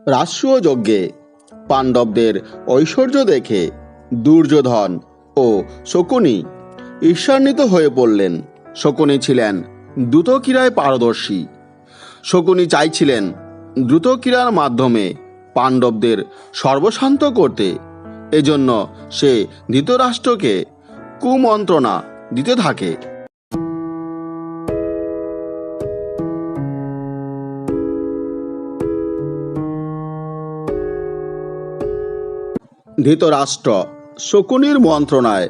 রাষ্ট্রীয় যজ্ঞে পাণ্ডবদের ঐশ্বর্য দেখে দুর্যোধন ও শকুনি ঈর্ষান্বিত হয়ে পড়লেন। শকুনি ছিলেন দ্রুতক্রীড়ায় পারদর্শী। শকুনি চাইছিলেন দ্রুতক্রীড়ার মাধ্যমে পাণ্ডবদের সর্বশান্ত করতে। এজন্য সে ধৃতরাষ্ট্রকে কুমন্ত্রণা দিতে থাকে। ধৃতরাষ্ট্র শকুনির মন্ত্রণায়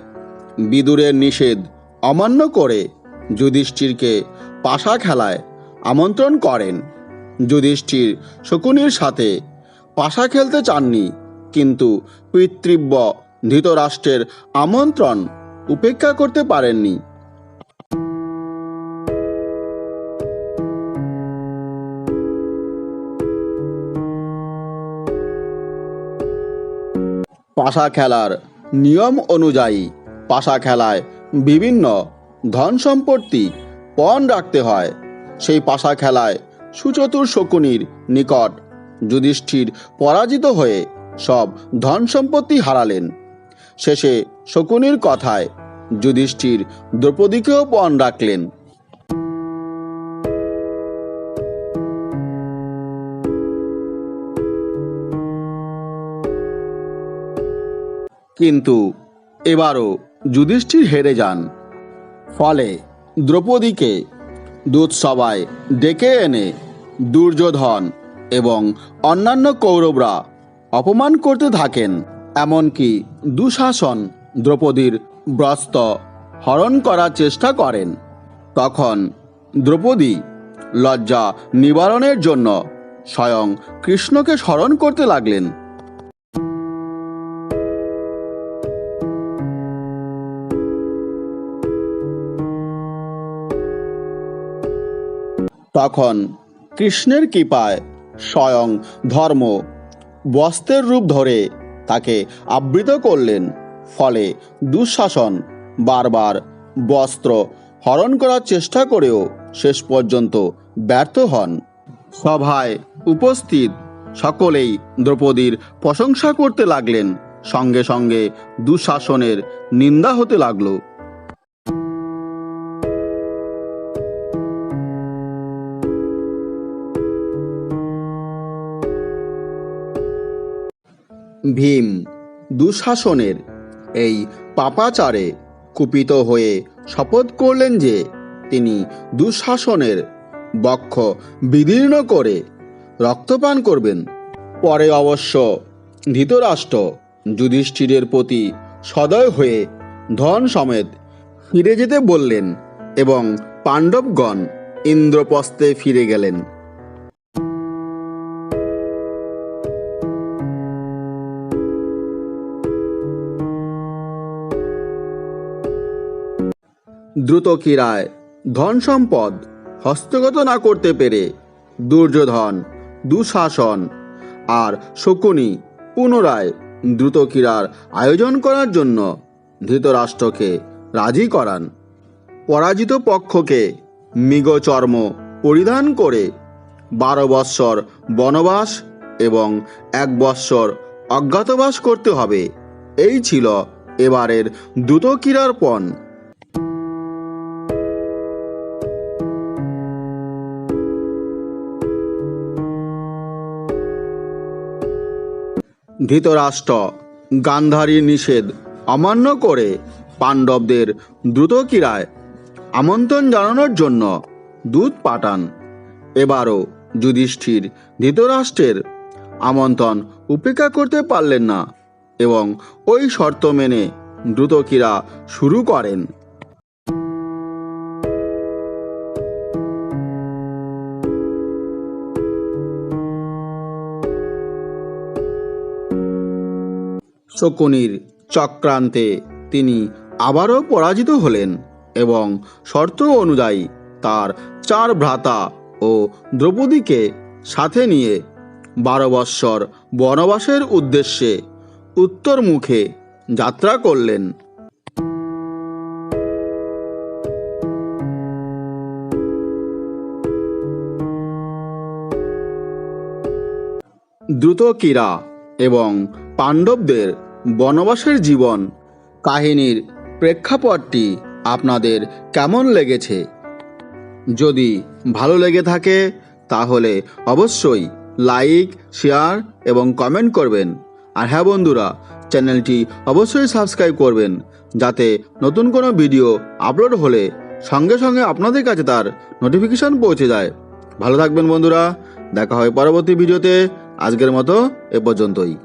বিদুরের নিষেধ অমান্য করে যুধিষ্ঠিরকে পাশা খেলায় আমন্ত্রণ করেন। যুধিষ্ঠির শকুনির সাথে পাশা খেলতে চাননি, কিন্তু পিতৃব্য ধৃতরাষ্ট্রের আমন্ত্রণ উপেক্ষা করতে পারেননি। পাশা খেলার নিয়ম অনুযায়ী পাশা খেলায় বিভিন্ন ধন সম্পত্তি পণ রাখতে হয়। সেই পাশা খেলায় সুচতুর শকুনির নিকট যুধিষ্ঠির পরাজিত হয়ে সব ধন সম্পত্তি হারালেন। শেষে শকুনির কথায় যুধিষ্ঠির দ্রৌপদীকেও পণ রাখলেন। কিন্তু এবারও যুধিষ্ঠির হেরে যান। ফলে দ্রৌপদীকে দূতসভায় ডেকে এনে দুর্যোধন এবং অন্যান্য কৌরবরা অপমান করতে থাকেন। এমনকি দুঃশাসন দ্রৌপদীর বস্ত্র হরণ করার চেষ্টা করেন। তখন দ্রৌপদী লজ্জা নিবারণের জন্য স্বয়ং কৃষ্ণকে স্মরণ করতে লাগলেন। তখন কৃষ্ণের কৃপায় স্বয়ং ধর্ম বস্ত্রের রূপ ধরে তাকে আবৃত করলেন। ফলে দুঃশাসন বারবার বস্ত্র হরণ করার চেষ্টা করেও শেষ পর্যন্ত ব্যর্থ হন। সভায় উপস্থিত সকলেই দ্রৌপদীর প্রশংসা করতে লাগলেন। সঙ্গে সঙ্গে দুঃশাসনের নিন্দা হতে লাগলো। ভীম দুঃশাসনের এই পাপাচারে কুপিত হয়ে শপথ করলেন যে তিনি দুঃশাসনের বক্ষ বিদীর্ণ করে রক্তপান করবেন। পরে অবশ্য ধৃতরাষ্ট্র যুধিষ্ঠিরের প্রতি সদয় হয়ে ধন সমেত ফিরে যেতে বললেন এবং পাণ্ডবগণ ইন্দ্রপ্রস্থে ফিরে গেলেন। দ্রুতক্রীড়ায় ধন সম্পদ হস্তগত না করতে পেরে দুর্যোধন, দুঃশাসন আর শকুনি পুনরায় দ্রুতক্রীড়ার আয়োজন করার জন্য ধৃতরাষ্ট্রকে রাজি করান। পরাজিত পক্ষকে মৃগচর্ম পরিধান করে 12 বৎসর বনবাস এবং 1 বৎসর অজ্ঞাতবাস করতে হবে। এই ছিল এবারের দ্রুতক্রীড়ার পণ। ধৃতরাষ্ট্র গান্ধারীর নিষেধ অমান্য করে পাণ্ডবদের দ্রুতক্রীড়ায় আমন্ত্রণ জানানোর জন্য দূত পাঠান। এবারও যুধিষ্ঠির ধৃতরাষ্ট্রের আমন্ত্রণ উপেক্ষা করতে পারলেন না এবং ওই শর্ত মেনে দ্রুতক্রীড়া শুরু করেন। শকুনির চক্রান্তে তিনি আবারও পরাজিত হলেন এবং শর্ত অনুযায়ী তার 4 ভ্রাতা ও দ্রৌপদীকে সাথে নিয়ে 12 বৎসর বনবাসের উদ্দেশ্যে উত্তর মুখে যাত্রা করলেন। দ্রুতকীরা এবং পাণ্ডবদের বনবাসের জীবন কাহিনীর প্রেক্ষাপটটি আপনাদের কেমন লেগেছে? যদি ভালো লেগে থাকে তাহলে অবশ্যই লাইক, শেয়ার এবং কমেন্ট করবেন। আর হ্যাঁ বন্ধুরা, চ্যানেলটি অবশ্যই সাবস্ক্রাইব করবেন, যাতে নতুন কোনো ভিডিও আপলোড হলে সঙ্গে সঙ্গে আপনাদের কাছে তার নোটিফিকেশন পৌঁছে যায়। ভালো থাকবেন বন্ধুরা, দেখা হয় পরবর্তী ভিডিওতে। আজকের মতো এ পর্যন্তই।